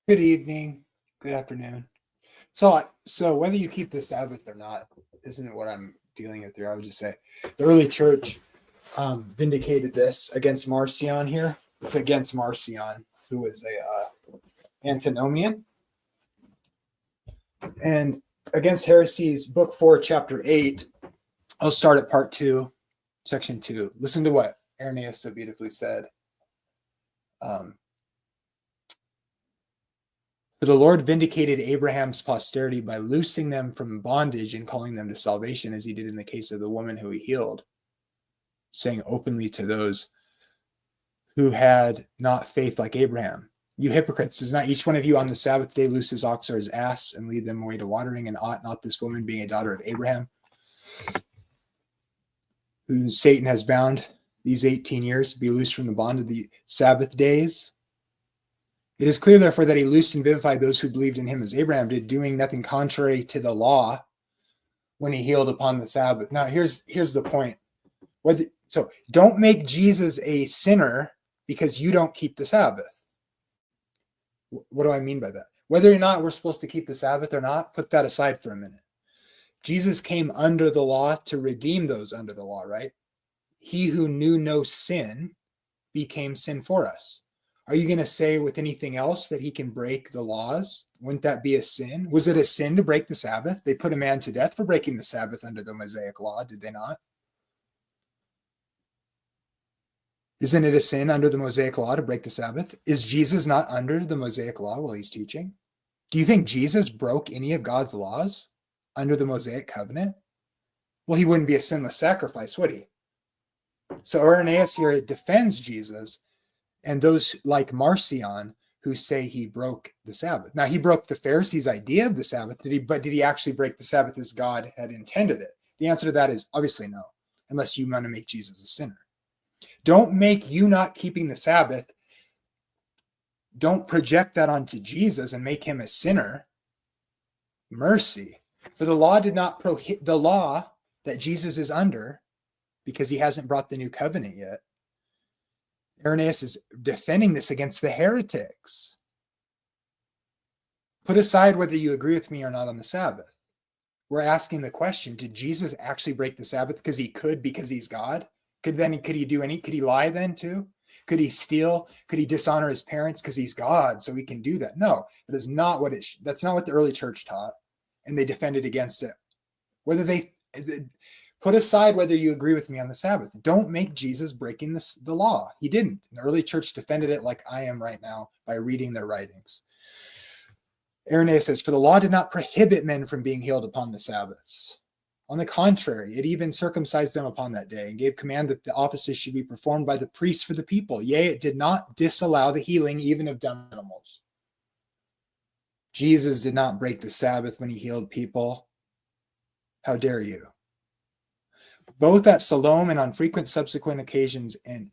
Good evening, good afternoon. So whether you keep the Sabbath or not isn't what I'm dealing with here. I would just say the early church vindicated this against Marcion here. It's against Marcion, who was a antinomian, and against heresies. Book 4, chapter 8. I'll start at part 2, section 2. Listen to what Ireneus so beautifully said. For the Lord vindicated Abraham's posterity by loosing them from bondage and calling them to salvation, as he did in the case of the woman who he healed, saying openly to those who had not faith like Abraham, "You hypocrites, does not each one of you on the Sabbath day loose his ox or his ass and lead them away to watering? And ought not this woman, being a daughter of Abraham, whom Satan has bound these 18 years, be loosed from the bond of the Sabbath days? It is clear, therefore, that he loosed and vivified those who believed in him as Abraham did, doing nothing contrary to the law when he healed upon the Sabbath." Now, here's the point. So don't make Jesus a sinner because you don't keep the Sabbath. What do I mean by that? Whether or not we're supposed to keep the Sabbath or not, put that aside for a minute. Jesus came under the law to redeem those under the law, right? He who knew no sin became sin for us. Are you going to say with anything else that he can break the laws? Wouldn't that be a sin? Was it a sin to break the Sabbath? They put a man to death for breaking the Sabbath under the Mosaic law, did they not? Isn't it a sin under the Mosaic law to break the Sabbath? Is Jesus not under the Mosaic law while he's teaching? Do you think Jesus broke any of God's laws under the Mosaic covenant? Well, he wouldn't be a sinless sacrifice, would he? So Ireneus here defends Jesus and those like Marcion who say he broke the Sabbath. Now, he broke the Pharisees' idea of the Sabbath, but did he actually break the Sabbath as God had intended it? The answer to that is obviously no, unless you want to make Jesus a sinner. Don't make you not keeping the Sabbath, don't project that onto Jesus and make him a sinner. Mercy. For the law did not prohibit the law that Jesus is under because he hasn't brought the new covenant yet. Ireneus is defending this against the heretics. Put aside whether you agree with me or not on the Sabbath. We're asking the question, did Jesus actually break the Sabbath because he could, because he's God? Could he lie then too? Could he steal? Could he dishonor his parents because he's God, so he can do that? No, that's not what the early church taught, and they defended against it. Put aside whether you agree with me on the Sabbath. Don't make Jesus breaking the law. He didn't. The early church defended it like I am right now by reading their writings. Irenaeus says, for the law did not prohibit men from being healed upon the Sabbaths. On the contrary, it even circumcised them upon that day and gave command that the offices should be performed by the priests for the people. Yea, it did not disallow the healing even of dumb animals. Jesus did not break the Sabbath when he healed people. How dare you? Both at Siloam and on frequent subsequent occasions, and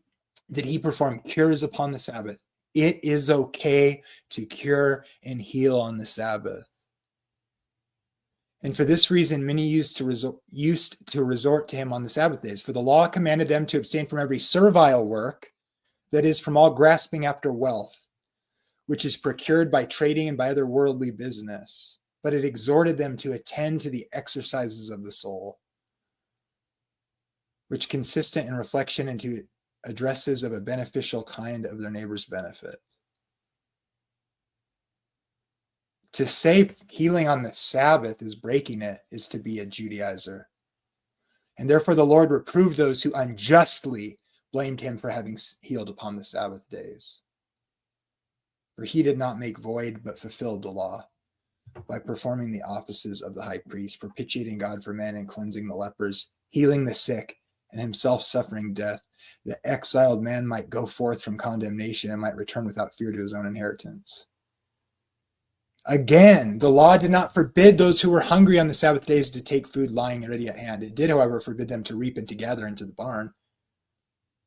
did he perform cures upon the Sabbath. It is okay to cure and heal on the Sabbath. And for this reason, many used to resort to him on the Sabbath days. For the law commanded them to abstain from every servile work, that is, from all grasping after wealth, which is procured by trading and by other worldly business. But it exhorted them to attend to the exercises of the soul, which consistent in reflection into addresses of a beneficial kind of their neighbor's benefit. To say healing on the Sabbath is breaking it is to be a Judaizer. And therefore the Lord reproved those who unjustly blamed him for having healed upon the Sabbath days. For he did not make void, but fulfilled the law by performing the offices of the high priest, propitiating God for men and cleansing the lepers, healing the sick, and himself suffering death, the exiled man might go forth from condemnation and might return without fear to his own inheritance. Again, the law did not forbid those who were hungry on the Sabbath days to take food lying ready at hand. It did, however, forbid them to reap and to gather into the barn,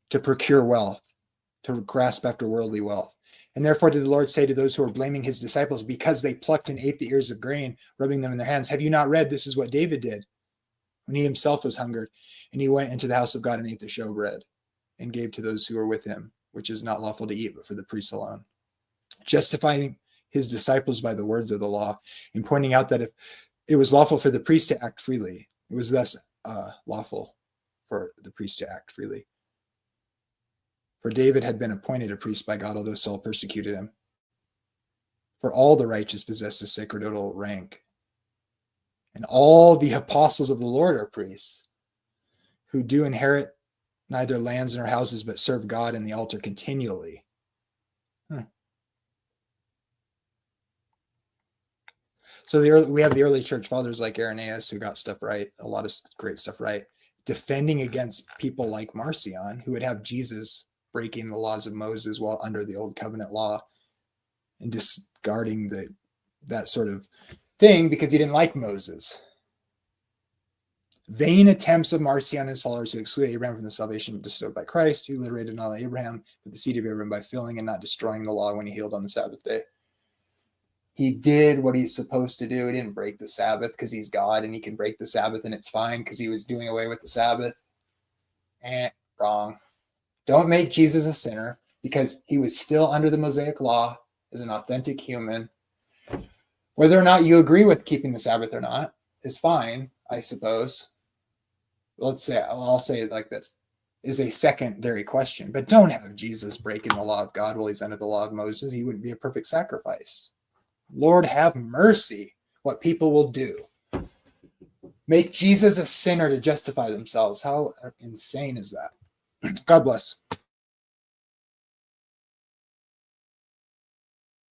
to procure wealth, to grasp after worldly wealth. And therefore did the Lord say to those who were blaming his disciples because they plucked and ate the ears of grain, rubbing them in their hands, have you not read this is what David did when he himself was hungered, and he went into the house of God and ate the showbread and gave to those who were with him, which is not lawful to eat, but for the priests alone, justifying his disciples by the words of the law, in pointing out that if it was lawful for the priest to act freely, it was thus lawful for the priest to act freely. For David had been appointed a priest by God, although Saul persecuted him. For all the righteous possess a sacerdotal rank. And all the apostles of the Lord are priests, who do inherit neither lands nor houses, but serve God in the altar continually. So we have the early church fathers like Ireneus, who got stuff right, a lot of great stuff right, defending against people like Marcion, who would have Jesus breaking the laws of Moses while under the old covenant law, and discarding that sort of thing because he didn't like Moses. Vain attempts of Marcion and his followers to exclude Abraham from the salvation bestowed by Christ, who liberated not only Abraham, but the seed of Abraham by filling and not destroying the law when he healed on the Sabbath day. He did what he's supposed to do. He didn't break the Sabbath because he's God and he can break the Sabbath and it's fine because he was doing away with the Sabbath. Wrong. Don't make Jesus a sinner because he was still under the Mosaic law as an authentic human. Whether or not you agree with keeping the Sabbath or not is fine, I suppose. I'll say it like this, is a secondary question. But don't have Jesus breaking the law of God while he's under the law of Moses. He wouldn't be a perfect sacrifice. Lord, have mercy what people will do. Make Jesus a sinner to justify themselves. How insane is that? God bless.